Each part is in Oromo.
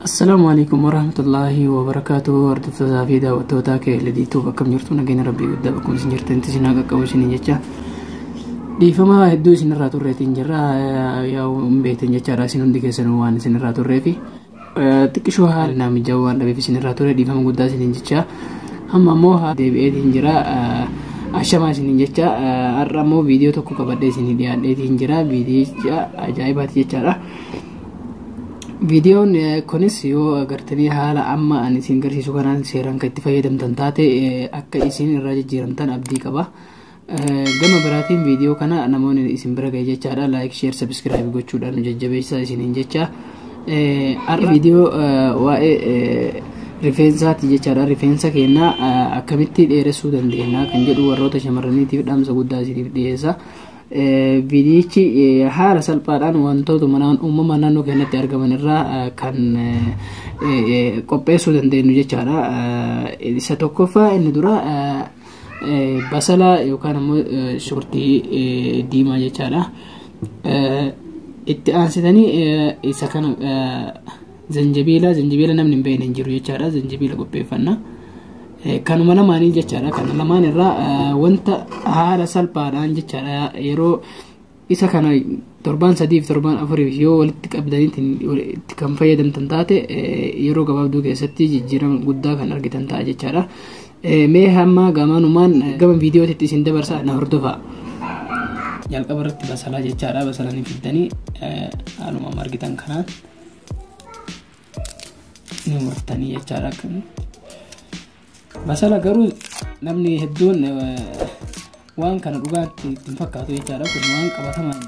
Assalamualaikum warahmatullahi wabarakatuh. Hordoftoota fi daawwattoota keellediitu bakka jirtu nageenya rabbii guddaa bakkuma isin jirtanitti isin haa qaqqabu isiniin jecha. Dhiifama hedduu isinirraa turreetiin jirra. Yaa beektan jechaadha isin hundi keessan waan isinirraa turreefi xiqqishoo haala naamijaa waan dhabeef isinirraa turre dhiifama guddaa isiniin jecha. Hamma ammoo deebi'eetiin jira. Ashama isiniin jecha. Har'a ammoo viidiyoo tokko qabadhee isinii dhiyaadheetiin jira. Viidiyoo ajaa'ibaati jechaadha. Videoon kunis yoo agartanii haala amma ani isin garsiisu kanaan seeraan kan itti fayyadamtan taate akka isin irraa jijjiiramtan abdii qaba. Gama biraatiin viidiyoo kana namoonni isin bira ga'e jechaadha like share subscribe gochuudhaan jajjabeessaa isiniin jecha. Har'a viidiyoo waa'ee rifeensaati jechaadha. Rifeensa keenya akkamitti dheeressuu dandeenya kan jedhu warroota shamarraniitiif dhaamsa guddaa isiniif dhiyeessa. Viidiyichi haala salphaadhaan wantoota uumama naannoo keenyatti argaman irraa kan qopheessuu dandeenyu jechaadha. Isa tokkoffaa inni dura basala yookaan ammoo shunkurtii diimaa jechaadha. Itti aansitanii isa kana zanjabiila namni hin beekne hin jiru jechaadha. Zanjabiila qopheeffanna. Kanuma lamaanii jechaadha. Kana lamaan irraa wanta haala salphaadhaan jechaadha yeroo isa kana torban 3 fi torban 4 yoo walitti qabdaniitiin itti kan fayyadamtan taate yeroo gabaabduu keessatti jijjiirama guddaa kan argitan ta'a jechaadha. Mee hamma gamaanumaan gama viidiyootti isin dabarsaa na hordofaa. Jalqaba irratti basalaa jechaadha. Basalanii fiddanii haaluma argitan kanaan ni murtanii jechaadha. Basala garuu namni hedduun waan kana dhugaatti ittiin fakkaatu jechaadha. Kun waan qabatamaan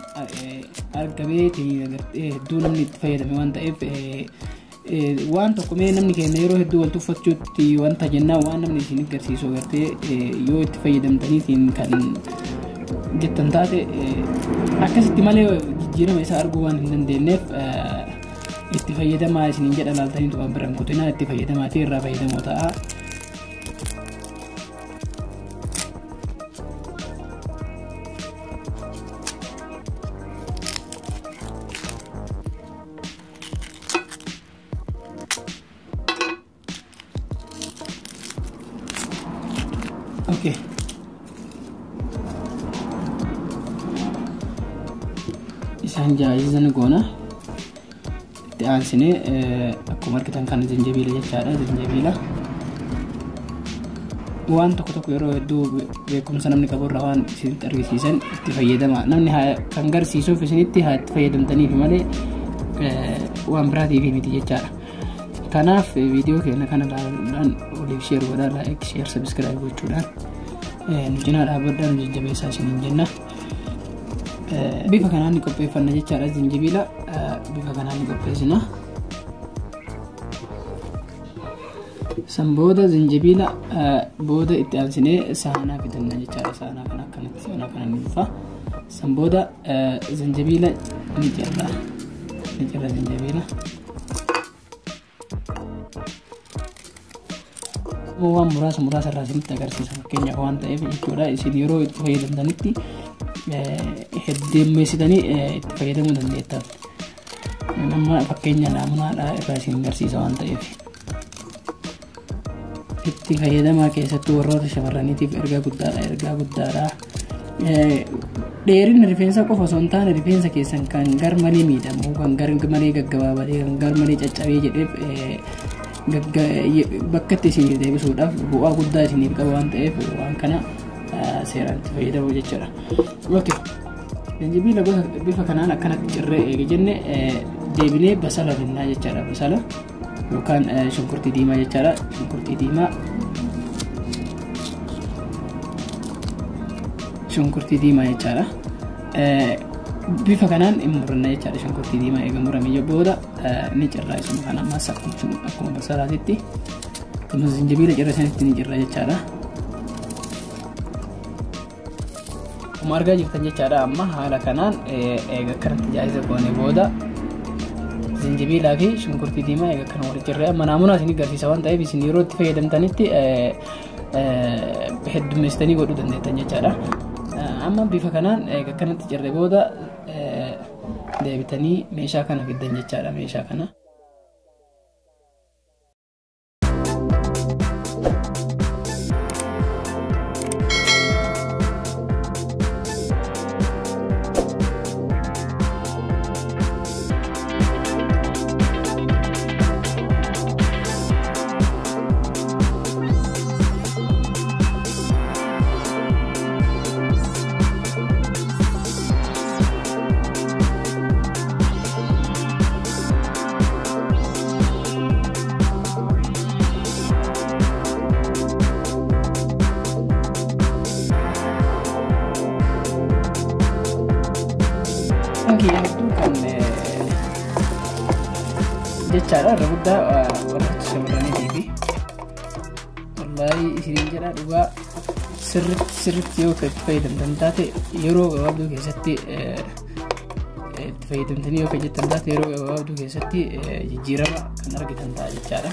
argamee hedduu namni itti fayyadame waan ta'eef waan tokko mee namni keenya yeroo hedduu wal tuffachuutti wanta jennaa waan namni isin agarsiisu agartee yoo itti fayyadamtaniitiin kan jettan taate akkasitti malee jijjiirama isaa arguu waan hin dandeenyeef itti fayyadamaa isiniin jedha laaltaniitu waan biraan kutinaa itti fayyadamaatii irraa fayyadamoo ta'a. Okay. Isaan jaayizan goona. Itti aansinee akkuma argitan kana zanjabiila jechaadha. Zanjabiila waan tokko yeroo hedduu beekumsa namni qabu irraa waan isinitti argisiisan itti fayyadama. Namni kan garsiisuuf isinitti haa itti fayyadamtaniif malee waan biraatiif miti jechaadha. Kanaaf viidiyoo keenya kana ilaaluudhaan oliif share godhaa like share subscribe gochuudhaan nujinaa dhaabbadhaan jajjabeessaa isiniin jenna. Bifa kanaan ni qopheeffanna jechaadha. Zanjabiila bifa kanaan ni qopheessina. San booda zanjabiila booda itti aansinee saanaa fidanna jechaadha. Saanaa kana akkanatti saanaa kana ni dhufa. San booda zanjabiila ni jirra zanjabiila. Waan muraasa irraa isinitti agarsiisa fakkeenyaaf waan ta'eef jechuudha. Isin yeroo itti fayyadamtanitti heddeemmeessitanii itti fayyadamuu dandeettan. Nama fakkeenya naamunaadhaa irraa isin agarsiisa waan ta'eef itti fayyadamaa keessattuu warroota shamarraniitiif ergaa guddaadha. Dheerinni rifeensa qofa osoo hin taane rifeensa keessan kan gar malee miidhamu kan gar malee gaggabaabatee kan gar malee caccabee jedheef bakka itti isin deebisuudhaaf bu'aa guddaa isiniif qaba waan ta'eef waan kana seeraan itti fayyadamu jechuudha. Okay. Zanjabiila bifa kanaan akkanatti cirree eega jenne deebinee basala finnaa jechaadha. Basala yookaan shunkurtii diimaa jechaadha. Shunkurtii diimaa jechaadha. Bifa kanaan murranna jechaadha. Shunkurtii diimaa eega murramee booda ni cirraa isuma kana ammas akkuma basalaatitti akkuma zanjabiila cirra sanitti ni cirra jechaadha. Akkuma argaa jirtan jechaadha. Amma haala kanaan eega kanatti jaayiza goone booda zanjabiilaa fi shunkurtii diimaa eega kana walitti cirree amma naamunaa isin agarsiisa waan ta'eef isin yeroo itti fayyadamtanitti heddummeessitanii godhuu dandeettan jechaadha. Amma bifa kanaan eega kanatti cirree booda deebitanii meeshaa kana fiddan jechaadha. Meeshaa kana jechaadha. Irra guddaa warra shamarranii fi wallahi isiniin jedha dhugaa sirriitti yoo itti fayyadamtan taate yeroo gabaabduu keessatti itti fayyadamtanii yoo jettan taate yeroo gabaabduu keessatti jijjiirama kan argitan ta'a jechaadha.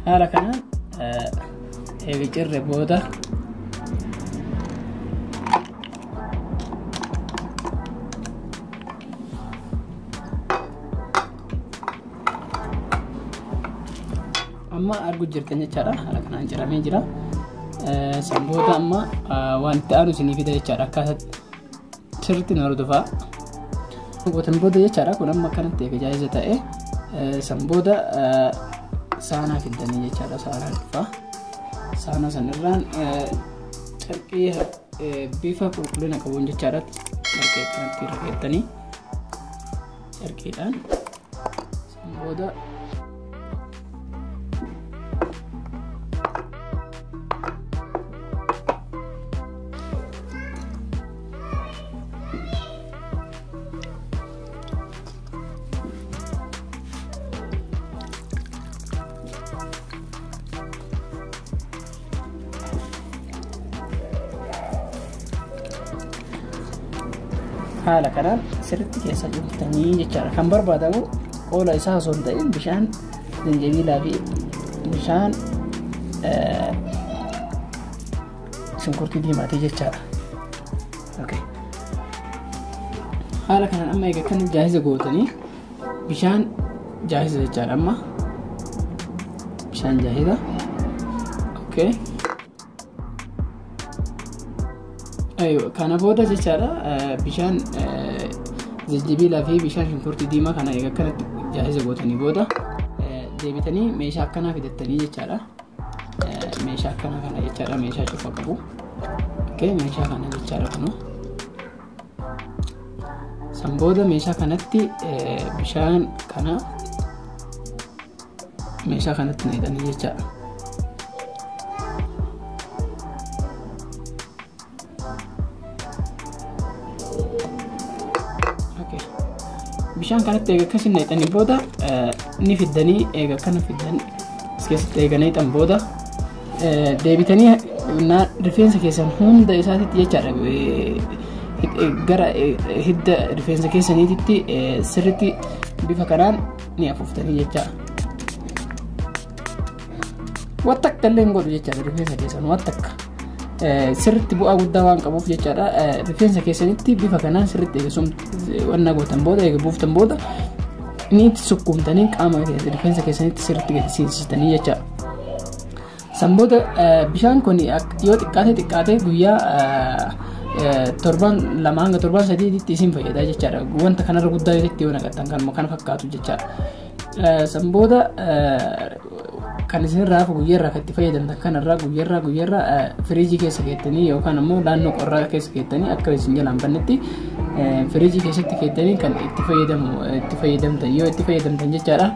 Haala kanaan eega cirre booda amma argu jirtan jechaadha. Haala kanaan ciramee jira. Sanboota amma waan itti aanu isinii fida jechaadha. Akkaataa sirriitti na hordofaa. Gootan booda jechaadha. Kun amma akkanatti eega jaayiza ta'e sanboota saanaa fidanii jechaadha. Saanaa dhufaa. Saanaa sanirraan carqii bifa qulqullina qabuun jechaadha. Carqii kanatti rifeettanii carqiidhaan sanboota haala kanaan sirriitti keessa jirtanii jechaadha. Kan barbaadamu qoola isaa osoo hin ta'in bishaan zanjabiilaa fi bishaan shunkurtii diimaatii jechaadha. Haala kanaan amma egaa kan jaahiza gootanii bishaan jaahiza jechaadha. Amma bishaan jaahiza kana booda jechaadha. Bishaan zanjabiilaa fi bishaan shunkurtii diimaa kana eega kanatti jaahiza gootanii booda deebitanii meeshaa akkanaa fidattanii jechaadha. Meeshaa akkanaa kana jechaadha. Meeshaa cufa qabu. Meeshaa kana jechaadha kunoo. San booda meeshaa kanatti bishaan kana meeshaa kanatti naqxanii jechaadha. Bishaan kanatti eega akkasii naqxanii booda ni fiddanii eega kana fiddan as keessatti eega naqxan booda deebitanii rifeensa keessan hunda isaatitti jechaadha. Gara hidda rifeensa keessaniititti sirriitti bifa kanaan ni afuuftanii jechaadha. Wattakka illee hin godhu jechaadha. Rifeensa keessan wattakka sirriitti bu'aa guddaa waan qabuuf jechaadha. Rifeensa keessanitti bifa kanaan sirriitti wanna gootan booda eega buuftan booda ni itti sukkuumtanii qaama rifeensa keessanitti sirriitti gadi seensistanii jechaadha. San booda bishaan kun yoo xiqqaate guyyaa torban lama hanga torban sadiitti isin fayyada jechaadha. Wanta kanarra guddaa yoo naqattan kan fakkaatu jechaadha. San booda kan isin raafu guyyaarraa kan itti fayyadamtan kanarraa guyyaarraa firiijii keessa keettanii yookaan ammoo naannoo qorraa keessa keettanii akka isin jalaan bannetti firiijii keessatti keettanii kan itti fayyadamtan yoo itti fayyadamtan jechaadha.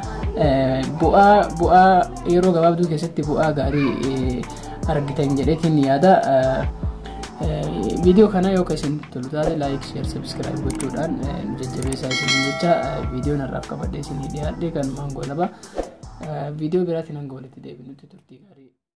Bu'aa yeroo gabaabduu keessatti bu'aa gaarii argitan jedheetiin yaada. Video kana yoo isin tolu taate like, share, subscribe gochuudhaan jajjabeessaa isin jecha video narraaf qabadhee isin dhiyaadhe kan maangoo laba video biraatiin hanga walitti deebinutti turtii gaarii.